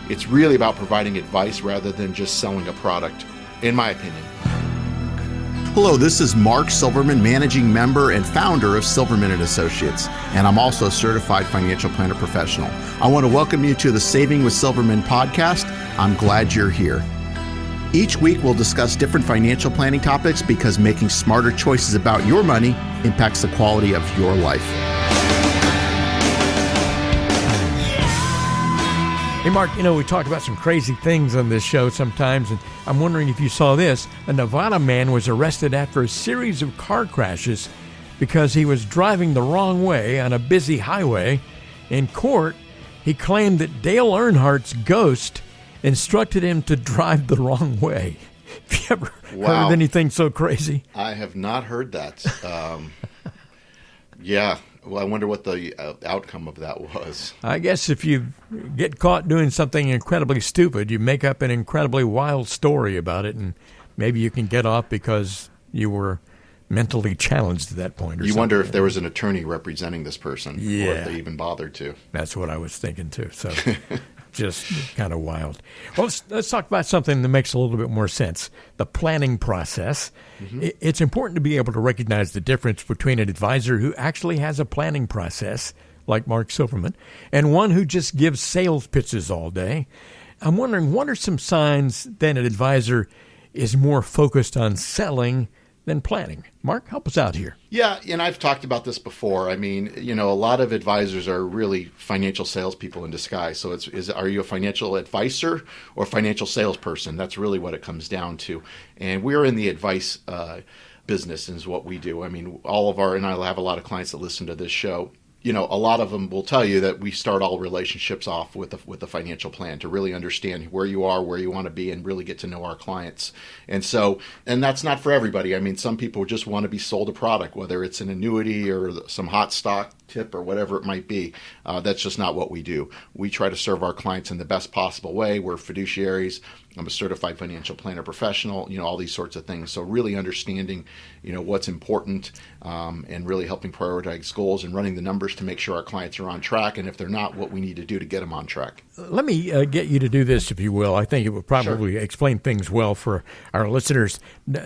It's really about providing advice rather than just selling a product, in my opinion. Hello, this is Mark Silverman, managing member and founder of Silverman & Associates, and I'm also a certified financial planner professional. I want to welcome you to the Saving with Silverman podcast. I'm glad you're here. Each week, we'll discuss different financial planning topics because making smarter choices about your money impacts the quality of your life. Hey, Mark, we talk about some crazy things on this show sometimes, and I'm wondering if you saw this. A Nevada man was arrested after a series of car crashes because he was driving the wrong way on a busy highway. In court, he claimed that Dale Earnhardt's ghost instructed him to drive the wrong way. Have you ever heard of anything so crazy? I have not heard that. Yeah. Well, I wonder what the outcome of that was. I guess if you get caught doing something incredibly stupid, you make up an incredibly wild story about it, and maybe you can get off because you were mentally challenged at that point. You wonder if there was an attorney representing this person, or if they even bothered to. That's what I was thinking too. So just kind of wild. Well, let's talk about something that makes a little bit more sense, the planning process. Mm-hmm. It's important to be able to recognize the difference between an advisor who actually has a planning process, like Mark Silverman, and one who just gives sales pitches all day. I'm wondering, what are some signs that an advisor is more focused on selling than planning? Mark, help us out here. Yeah, and I've talked about this before. I mean, a lot of advisors are really financial salespeople in disguise. So are you a financial advisor or financial salesperson? That's really what it comes down to. And we're in the advice business is what we do. I mean, and I have a lot of clients that listen to this show. A lot of them will tell you that we start all relationships off with a financial plan to really understand where you are, where you want to be, and really get to know our clients. And that's not for everybody. I mean, some people just want to be sold a product, whether it's an annuity or some hot stock tip or whatever it might be. That's just not what we do. We try to serve our clients in the best possible way. We're fiduciaries. I'm a certified financial planner professional, all these sorts of things. So really understanding, what's important and really helping prioritize goals and running the numbers to make sure our clients are on track. And if they're not, what we need to do to get them on track. Let me get you to do this, if you will. I think it would probably explain things well for our listeners.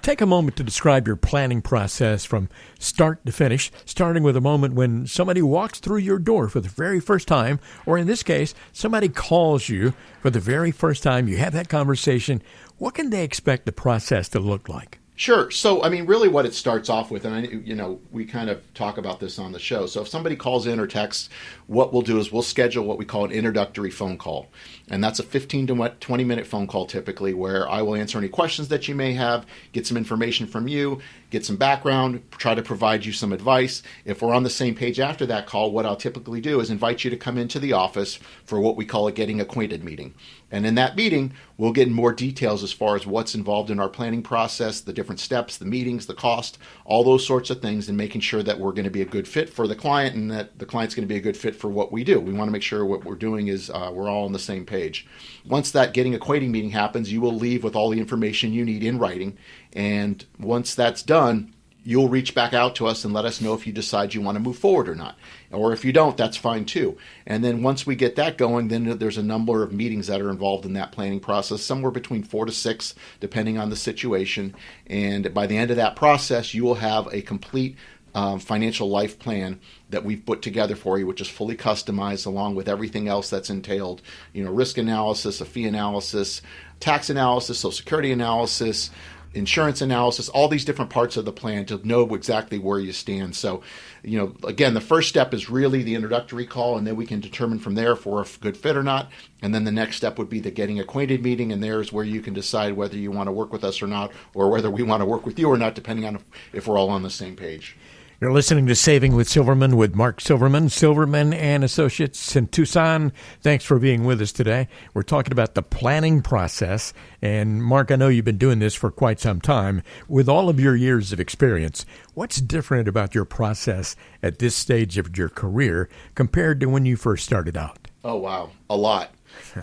Take a moment to describe your planning process from start to finish, starting with a moment when somebody walks through your door for the very first time, or in this case, somebody calls you for the very first time. You have that conversation. What can they expect the process to look like? Sure. So, I mean, really what it starts off with, and we kind of talk about this on the show. So if somebody calls in or texts, what we'll do is we'll schedule what we call an introductory phone call. And that's a 15 to 20 minute phone call typically, where I will answer any questions that you may have, get some information from you, get some background, try to provide you some advice. If we're on the same page after that call, what I'll typically do is invite you to come into the office for what we call a getting acquainted meeting. And in that meeting, we'll get more details as far as what's involved in our planning process, the different steps, the meetings, the cost, all those sorts of things, and making sure that we're going to be a good fit for the client and that the client's going to be a good fit for what we do. We want to make sure what we're doing is we're all on the same page. Once that getting acquainted meeting happens, you will leave with all the information you need in writing. And once that's done, you'll reach back out to us and let us know if you decide you want to move forward or not. Or if you don't, that's fine too. And then once we get that going, then there's a number of meetings that are involved in that planning process, somewhere between 4 to 6, depending on the situation. And by the end of that process, you will have a complete financial life plan that we've put together for you, which is fully customized along with everything else that's entailed, risk analysis, a fee analysis, tax analysis, Social Security analysis, insurance analysis, all these different parts of the plan to know exactly where you stand. So, again, the first step is really the introductory call, and then we can determine from there if we're a good fit or not. And then the next step would be the getting acquainted meeting, and there's where you can decide whether you want to work with us or not, or whether we want to work with you or not, depending on if we're all on the same page. You're listening to Saving with Silverman with Mark Silverman, Silverman and Associates in Tucson. Thanks for being with us today. We're talking about the planning process. And Mark, I know you've been doing this for quite some time. With all of your years of experience, what's different about your process at this stage of your career compared to when you first started out? Oh, wow. A lot.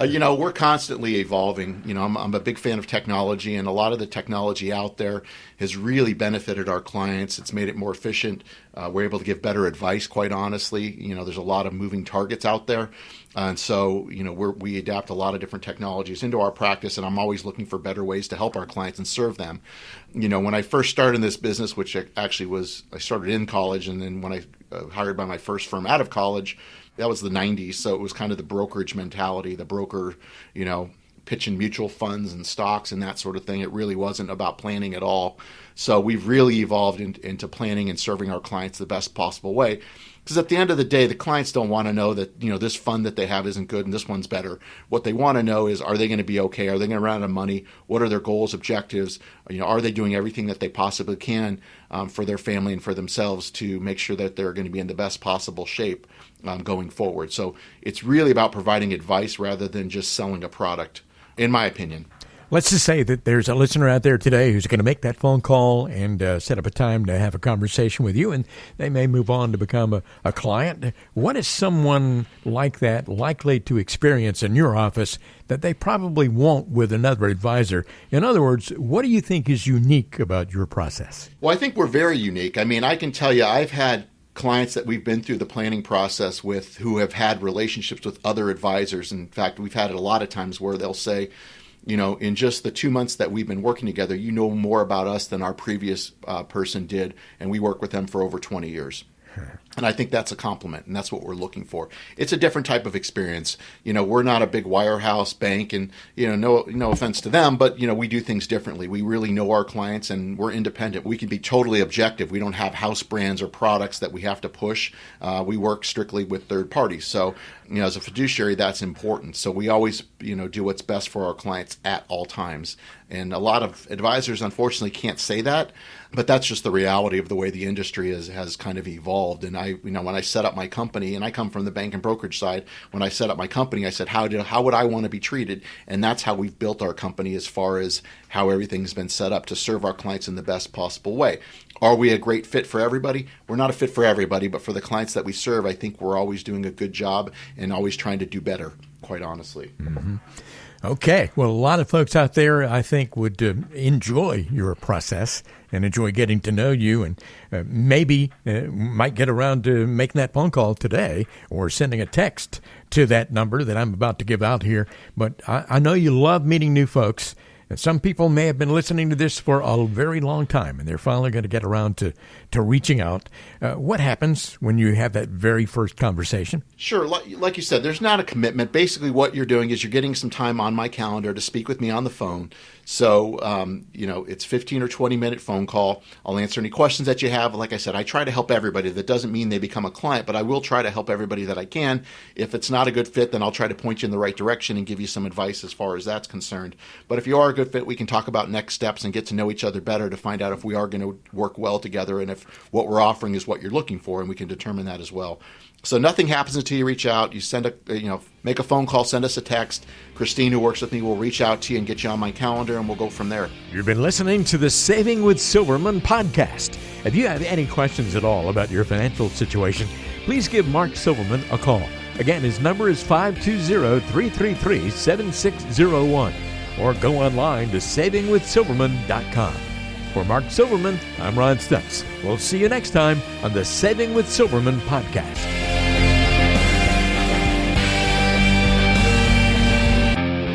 We're constantly evolving. I'm a big fan of technology, and a lot of the technology out there has really benefited our clients. It's made it more efficient. We're able to give better advice, quite honestly. There's a lot of moving targets out there. And so, we adapt a lot of different technologies into our practice, and I'm always looking for better ways to help our clients and serve them. When I first started in this business, which actually I started in college, and then when I hired by my first firm out of college, that was the 90s. So it was kind of the brokerage mentality, the broker, pitching mutual funds and stocks and that sort of thing. It really wasn't about planning at all. So we've really evolved into planning and serving our clients the best possible way. Because at the end of the day, the clients don't want to know that, this fund that they have isn't good and this one's better. What they want to know is, are they going to be okay? Are they going to run out of money? What are their goals, objectives? Are they doing everything that they possibly can for their family and for themselves to make sure that they're going to be in the best possible shape going forward? So it's really about providing advice rather than just selling a product, in my opinion. Let's just say that there's a listener out there today who's going to make that phone call and set up a time to have a conversation with you, and they may move on to become a client. What is someone like that likely to experience in your office that they probably won't with another advisor? In other words, what do you think is unique about your process? Well, I think we're very unique. I can tell you, I've had clients that we've been through the planning process with who have had relationships with other advisors. In fact, we've had it a lot of times where they'll say, in just the 2 months that we've been working together, you know more about us than our previous person did, and we work with them for over 20 years. And I think that's a compliment, and that's what we're looking for. It's a different type of experience. We're not a big wirehouse bank, and no offense to them, but we do things differently. We really know our clients, and we're independent. We can be totally objective. We don't have house brands or products that we have to push. We work strictly with third parties. So, as a fiduciary, that's important. So we always, do what's best for our clients at all times. And a lot of advisors, unfortunately, can't say that, but that's just the reality of the way the industry has kind of evolved. And when I set up my company, and I come from the bank and brokerage side, when I set up my company, I said, how would I want to be treated? And that's how we've built our company, as far as how everything's been set up to serve our clients in the best possible way. Are we a great fit for everybody? We're not a fit for everybody, but for the clients that we serve, I think we're always doing a good job and always trying to do better, quite honestly. Mm-hmm. Okay. Well, a lot of folks out there, I think, would enjoy your process and enjoy getting to know you, and maybe might get around to making that phone call today or sending a text to that number that I'm about to give out here. But I know you love meeting new folks. And some people may have been listening to this for a very long time, and they're finally going to get around to reaching out. What happens when you have that very first conversation? Sure. Like you said, there's not a commitment. Basically, what you're doing is you're getting some time on my calendar to speak with me on the phone. So, it's 15 or 20-minute phone call. I'll answer any questions that you have. Like I said, I try to help everybody. That doesn't mean they become a client, but I will try to help everybody that I can. If it's not a good fit, then I'll try to point you in the right direction and give you some advice as far as that's concerned. But if you are a good fit, we can talk about next steps and get to know each other better to find out if we are going to work well together and if what we're offering is what you're looking for, and we can determine that as well. So nothing happens until you reach out. You send make a phone call, send us a text. Christine, who works with me, will reach out to you and get you on my calendar, and we'll go from there. You've been listening to the Saving with Silverman podcast. If you have any questions at all about your financial situation, please give Mark Silverman a call. Again, his number is 520-333-7601, or go online to savingwithsilverman.com. For Mark Silverman, I'm Ron Stutz. We'll see you next time on the Saving with Silverman podcast.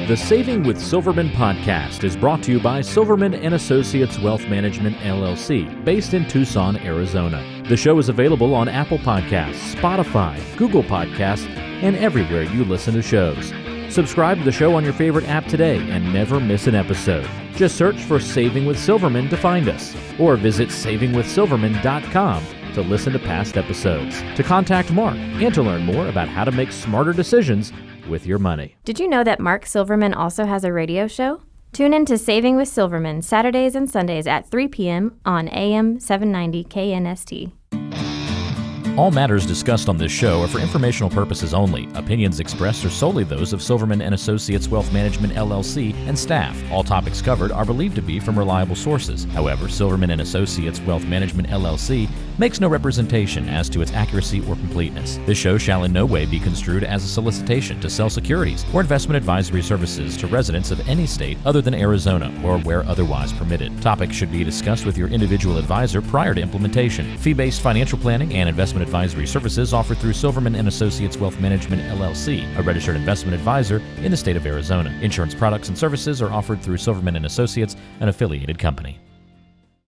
The Saving with Silverman podcast is brought to you by Silverman & Associates Wealth Management, LLC, based in Tucson, Arizona. The show is available on Apple Podcasts, Spotify, Google Podcasts, and everywhere you listen to shows. Subscribe to the show on your favorite app today and never miss an episode. Just search for Saving with Silverman to find us, or visit savingwithsilverman.com to listen to past episodes, to contact Mark, and to learn more about how to make smarter decisions with your money. Did you know that Mark Silverman also has a radio show? Tune in to Saving with Silverman Saturdays and Sundays at 3 p.m. on AM 790 KNST. All matters discussed on this show are for informational purposes only. Opinions expressed are solely those of Silverman & Associates Wealth Management LLC and staff. All topics covered are believed to be from reliable sources. However, Silverman & Associates Wealth Management LLC makes no representation as to its accuracy or completeness. This show shall in no way be construed as a solicitation to sell securities or investment advisory services to residents of any state other than Arizona or where otherwise permitted. Topics should be discussed with your individual advisor prior to implementation. Fee-based financial planning and investment advisory services offered through Silverman & Associates Wealth Management LLC, a registered investment advisor in the state of Arizona. Insurance products and services are offered through Silverman & Associates, an affiliated company.